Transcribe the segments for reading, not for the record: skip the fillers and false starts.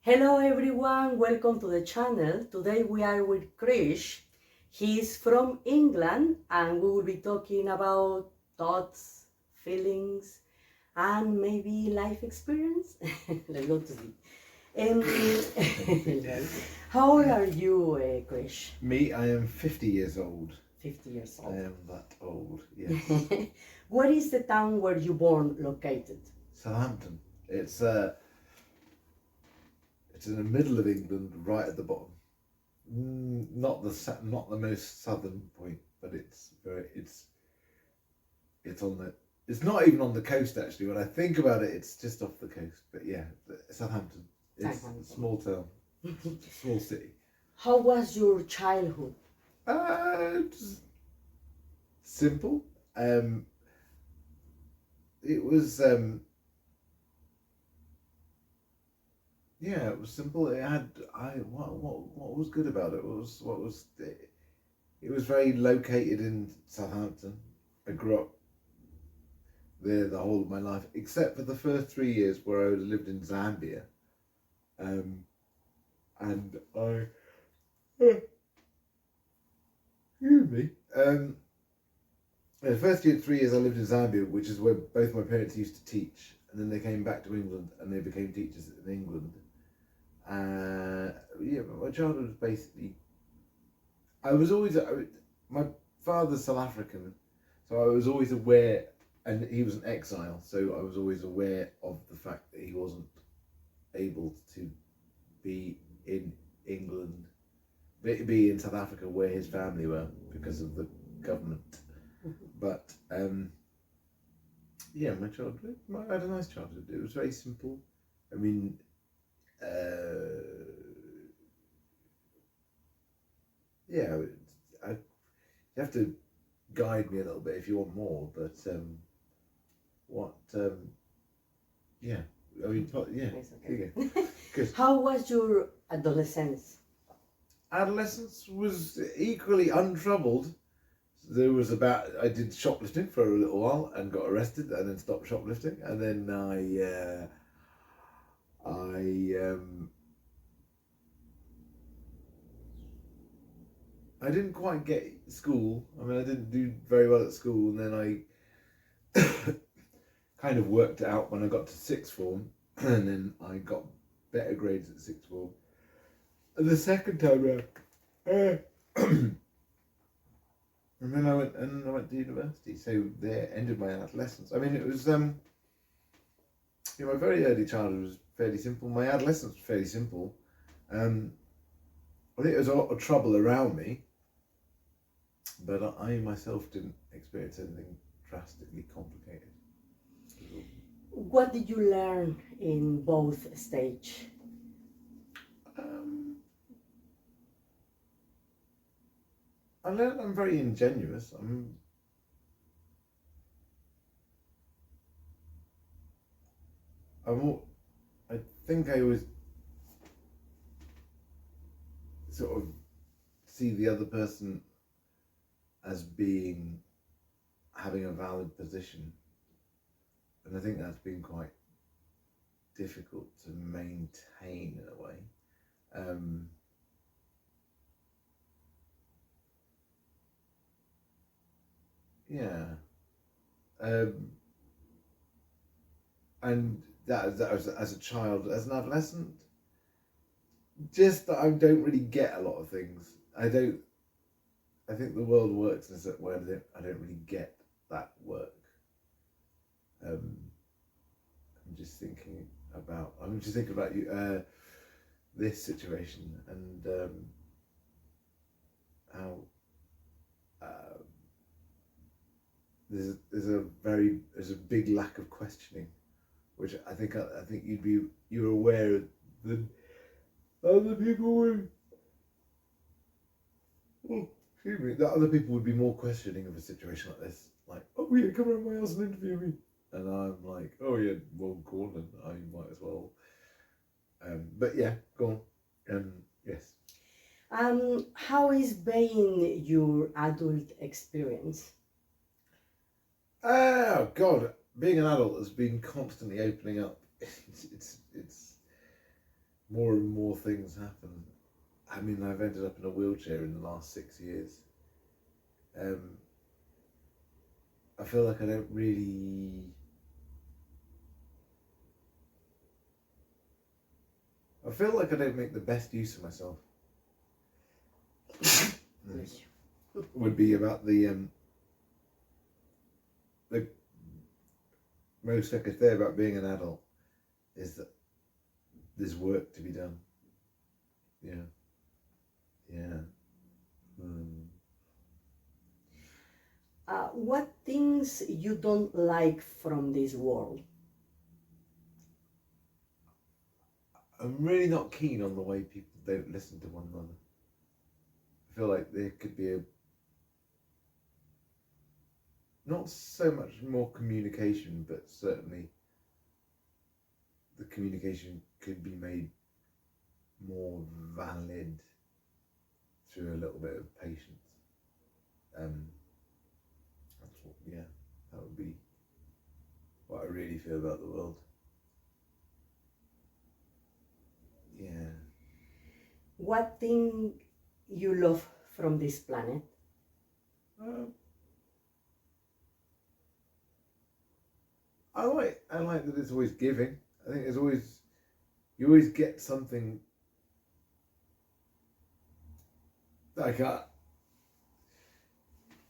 Hello everyone, welcome to the channel. Today we are with Krish. He's from England and we will be talking about thoughts, feelings, and maybe life experience. Let's go to see. How old are you, Krish? Me, I am 50 years old. 50 years I old. am that old, yes. Where is the town where you born located? Southampton. It's in the middle of England, right at the bottom. Not the most southern point, but it's on the. It's not even on the coast actually. When I think about it, it's just off the coast. But yeah, Southampton. It's Southampton. a small town, small city. How was your childhood? It's simple. It was Yeah, it was simple. It had what was good about it was it was very located in Southampton. I grew up there the whole of my life, except for the first 3 years where I lived in Zambia, and I excuse me. The first 3 years I lived in Zambia, which is where both my parents used to teach, and then they came back to England and they became teachers in England. Yeah, but my childhood was basically. My father's South African, so I was always aware, and he was an exile, so I was always aware of the fact that he wasn't able to be in England, be in South Africa where his family were because of the government. But yeah, my childhood, I had a nice childhood. It was very simple. I mean, yeah, you have to guide me a little bit if you want more. But yeah, I mean, yeah. It's okay. Good. How was your adolescence? Adolescence was equally untroubled. I did shoplifting for a little while and got arrested and then stopped shoplifting, and then I didn't quite get school. I mean, I didn't do very well at school, and then I kind of worked it out when I got to sixth form, and then I got better grades at sixth form. And the second time around, and then I went to university. So there ended my adolescence. I mean, it was my very early childhood was fairly simple. My adolescence was fairly simple. I think there was a lot of trouble around me, but I myself didn't experience anything drastically complicated. What did you learn in both stages? I learned I'm very ingenuous. I think I was sort of see the other person as having a valid position, and I think that's been quite difficult to maintain in a way. Yeah. And that was as a child, as an adolescent, just that I don't really get a lot of things. I think the world works in a certain way. I don't really get that work. I'm just thinking about you, this situation, and how there's a big lack of questioning, which I think you're aware that other people would. Oh, excuse me. That other people would be more questioning of a situation like this. Like, oh yeah, come around my house and interview me. And I'm like, oh yeah, well, go on then. I might as well. But yeah, go on. Yes. How is being your adult experience? Oh God, being an adult has been constantly opening up. It's more and more things happen. I mean, I've ended up in a wheelchair in the last 6 years. I feel like I don't really. I feel like I don't make the best use of myself. Would be about the most I could say about being an adult is that there's work to be done. Yeah. Yeah. What things you don't like from this world? I'm really not keen on the way people don't listen to one another. I feel like there could be not so much more communication, but certainly the communication could be made more valid through a little bit of patience. That would be what I really feel about the world. Yeah. What thing you love from this planet? I like that it's always giving. I think you always get something like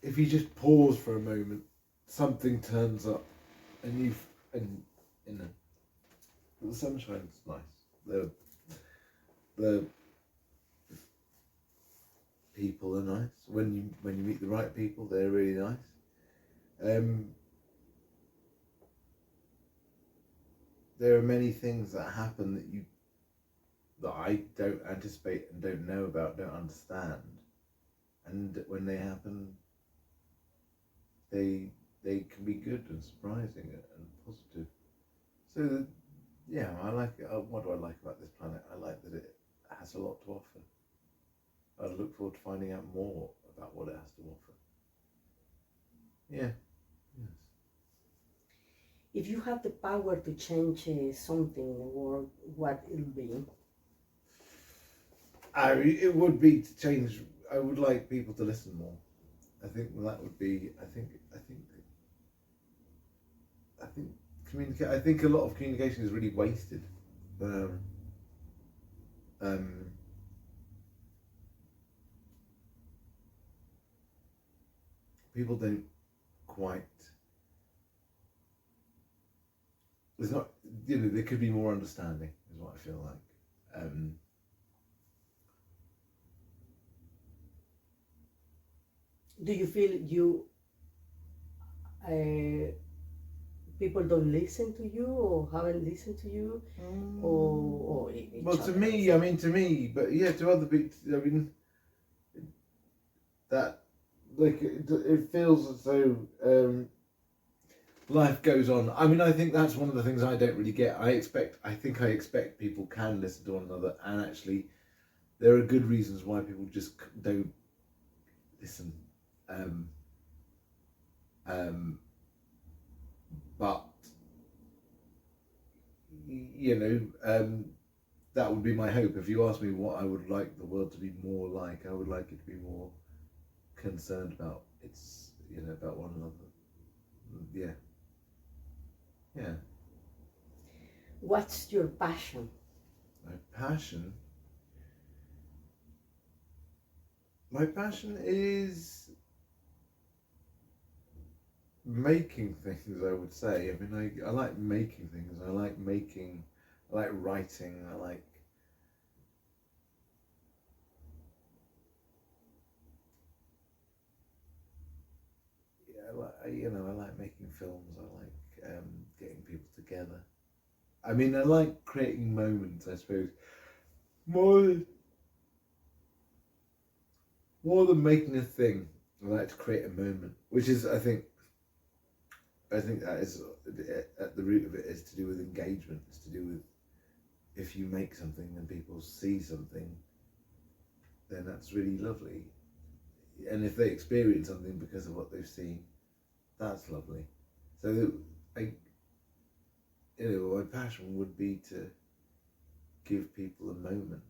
if you just pause for a moment, something turns up, and the sunshine's nice. The people are nice. When you meet the right people, they're really nice. There are many things that happen that I don't anticipate and don't know about, don't understand, and when they happen, they can be good and surprising and positive. So yeah, I like it. What do I like about this planet? I like that it has a lot to offer. I look forward to finding out more about what it has to offer. Yeah. Yes. If you have the power to change something in the world, what it will be? It would be to change. I would like people to listen more. I think that would be. I think communicate. I think a lot of communication is really wasted. People don't quite. There's not. There could be more understanding. Is what I feel like. Do you feel people don't listen to you or haven't listened to you, or well, to me, but yeah, to other people, I mean, that like it feels as though life goes on. I mean, I think that's one of the things I don't really get. I think I expect people can listen to one another, and actually, there are good reasons why people just don't listen. But that would be my hope. If you ask me what I would like the world to be more like, I would like it to be more concerned about about one another. Yeah. What's your passion? My passion is making things, I would say. I mean, I like making things. I like writing. I like I like making films. I like getting people together. I mean, I like creating moments, I suppose, more than making a thing. I like to create a moment, which is, I think that is at the root of it is to do with engagement. It's to do with if you make something and people see something, then that's really lovely. And if they experience something because of what they've seen, that's lovely. So my passion would be give people a moment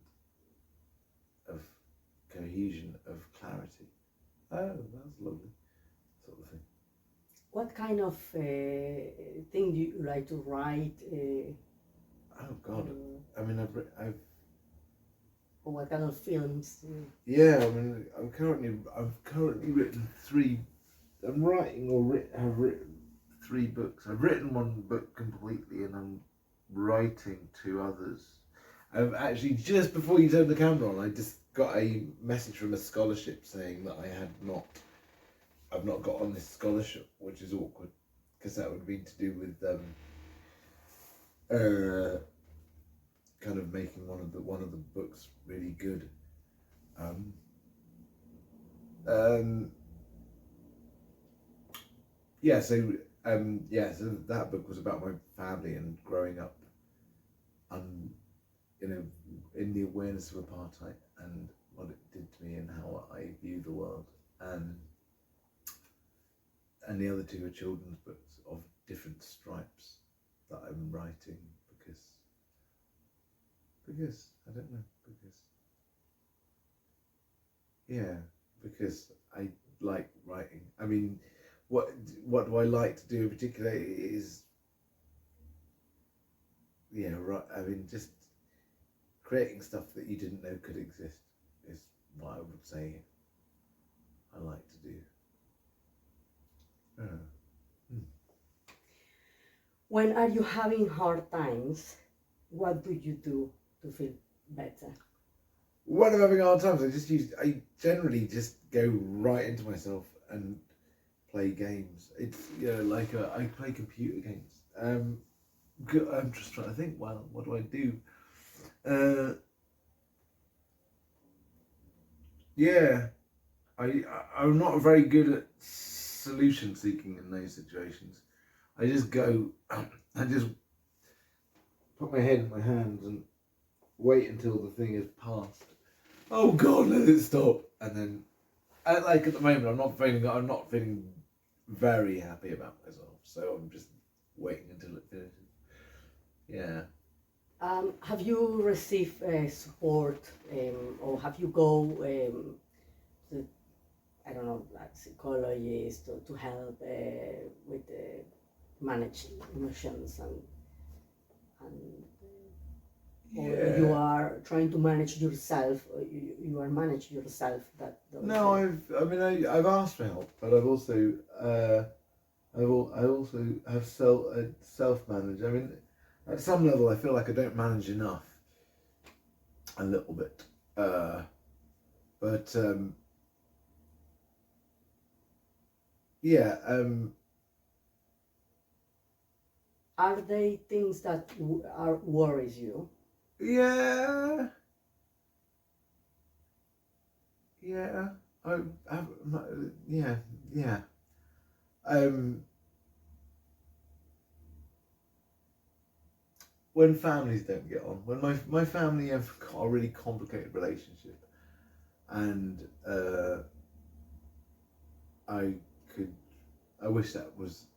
of cohesion, of clarity. Oh, that's lovely, sort of thing. What kind of thing do you like to write? Oh God, I mean, I've Or what kind of films? yeah, I mean, I've currently written three. I'm writing have written 3 books. I've written 1 book completely, and I'm writing 2 others. I've actually, just before you turned the camera on, I just got a message from a scholarship saying that I've not got on this scholarship, which is awkward, because that would be to do with kind of making one of the books really good. Yeah, so so that book was about my family and growing up, you know, in the awareness of apartheid and what it did to me and how I view the world. And the other 2 are children's books of different stripes that I'm writing because I don't know, because I like writing. I mean, what do I like to do in particular is, I mean, just creating stuff that you didn't know could exist is what I would say I like to do. When are you having hard times? What do you do to feel better? When I'm having hard times, I generally just go right into myself and play games. It's I play computer games. I'm just trying to think. Well, what do I do? I'm not very good at solution seeking in those situations. I just go, I just put my head in my hands and wait until the thing is passed. Oh God, let it stop. And then, at the moment, I'm not feeling very happy about myself. So I'm just waiting until it finishes. Yeah. Have you received support, or have you go to, I don't know, like psychologists to help with manage emotions and or you are trying to manage yourself, or you are managing yourself that No, I've asked for help, but I've also I also have self managed. I mean, at some level, I feel like I don't manage enough. A little bit, but yeah. are they things that are worries you? Yeah. Yeah. Yeah. Yeah. When families don't get on, when my family have got a really complicated relationship, and I wish that was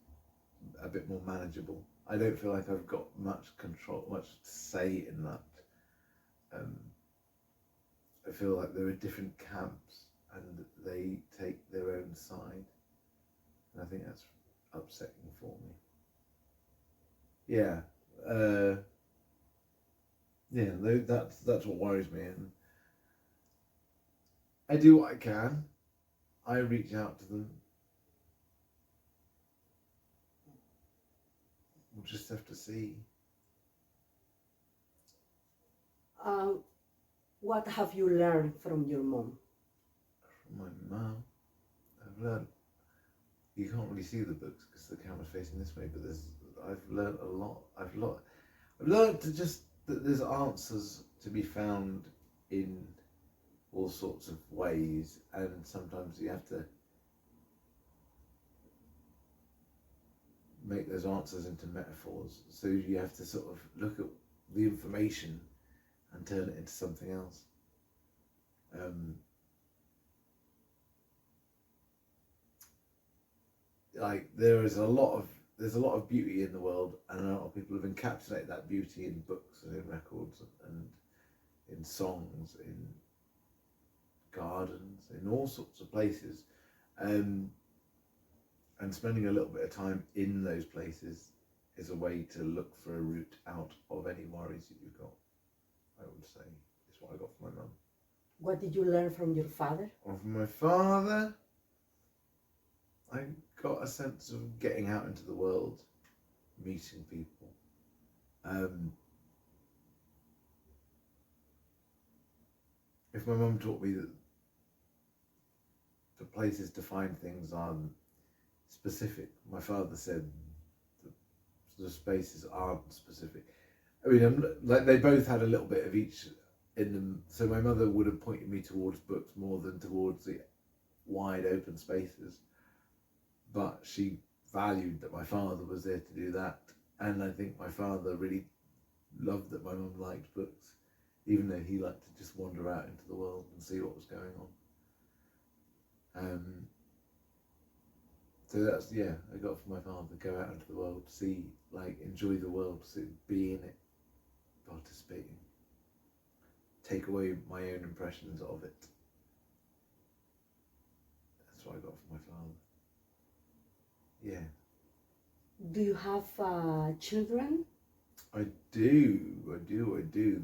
a bit more manageable. I don't feel like I've got much control, much say in that. I feel like there are different camps and they take their own side, and I think that's upsetting for me. Yeah, that's what worries me, and I do what I can. I reach out to them. We'll just have to see. What have you learned from your mom? From my mum, I've learned. You can't really see the books because the camera's facing this way, but I've learned a lot. I've learned to just that there's answers to be found in all sorts of ways, and sometimes you have to make those answers into metaphors. So you have to sort of look at the information and turn it into something else. Like there is a lot of there's a lot of beauty in the world, and a lot of people have encapsulated that beauty in books and in records and in songs, in gardens, in all sorts of places. And spending a little bit of time in those places is a way to look for a route out of any worries that you've got, I would say. Is what I got from my mum. What did you learn from your father? Or from my father, I got a sense of getting out into the world, meeting people. If my mum taught me that the places to find things aren't specific, my father said the spaces aren't specific. I mean, like they both had a little bit of each in them. So my mother would have pointed me towards books more than towards the wide open spaces. But she valued that my father was there to do that. And I think my father really loved that my mum liked books, even though he liked to just wander out into the world and see what was going on. So that's, yeah, I got from my father, go out into the world, see, like, enjoy the world, see, be in it, participate in, take away my own impressions of it. That's what I got from my father. Yeah. Do you have children? I do.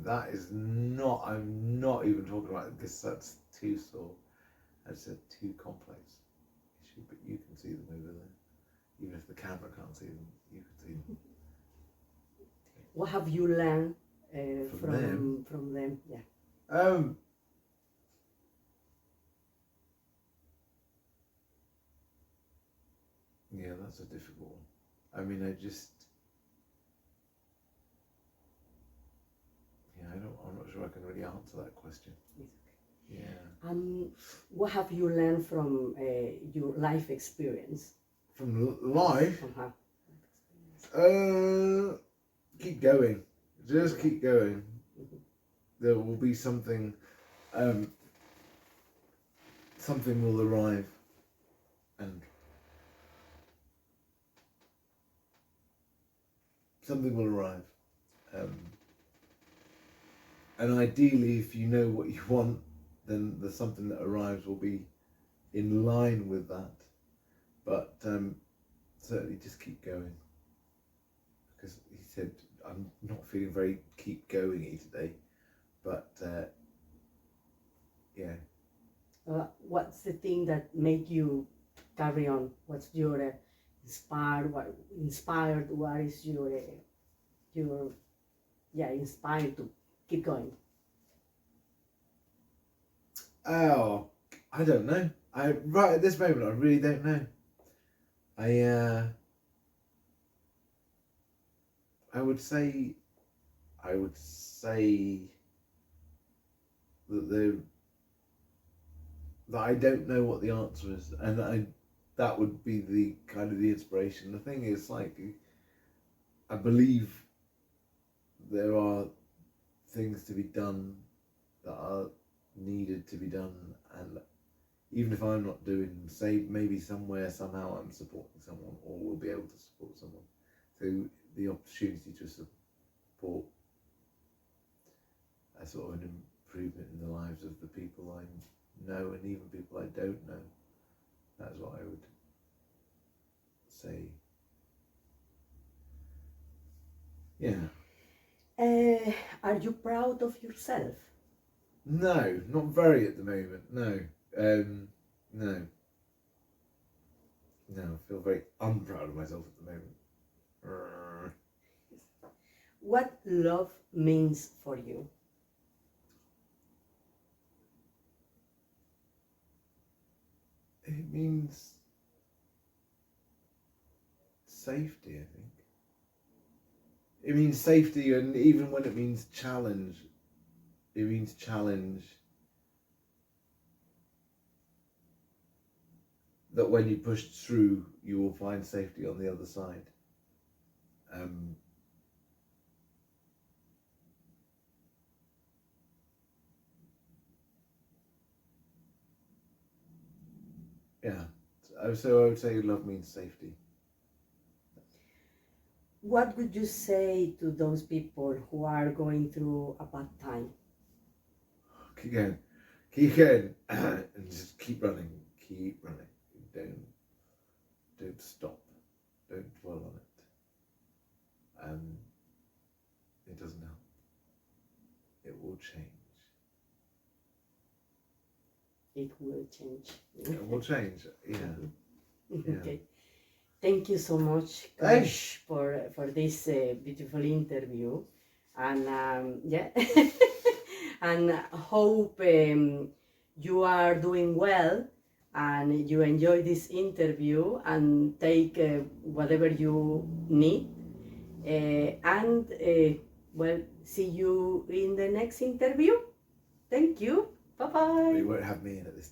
That is not, I'm not even talking about it because that's too sore. That's a too complex issue, but you can see them over there. Even if the camera can't see them, you can see them. What have you learned From them? From them? Yeah. Yeah, that's a difficult one. I mean, I'm not sure I can really answer that question. Yeah. What have you learned from your life experience? From life? From her. Keep going. Just keep going. There will be something, something will arrive, and something will arrive. And ideally, if you know what you want, then the something that arrives will be in line with that. But certainly just keep going. Because he said, I'm not feeling very keep going-y today. But yeah. What's the thing that made you carry on? What's your inspired? What inspired? What is your inspired to keep going? Oh, I don't know. Right at this moment, I really don't know. I would say that that I don't know what the answer is, and that would be the kind of the inspiration. The thing is, like, I believe there are things to be done that are needed to be done, and even if I'm not doing, say maybe somewhere, somehow I'm supporting someone or will be able to support someone. So the opportunity to support a sort of an improvement in the lives of the people I know and even people I don't know. That's what I would say. Yeah. Are you proud of yourself? No, not very at the moment. No. No. No, I feel very unproud of myself at the moment. What love means for you? It means safety, I think. It means safety, and even when it means challenge, it means challenge that when you push through, you will find safety on the other side. Yeah, so I would say love means safety. what would you say to those people who are going through a bad time? Keep going, keep going, and just keep running. Don't stop. Don't dwell on it. It doesn't help. It will change. It will change. It will change. Yeah. Yeah. Okay. Thank you so much, Thanks. Krish, for this beautiful interview, and yeah, and hope you are doing well and you enjoy this interview and take whatever you need, and well, see you in the next interview. Thank you. Bye bye. You won't have me in at this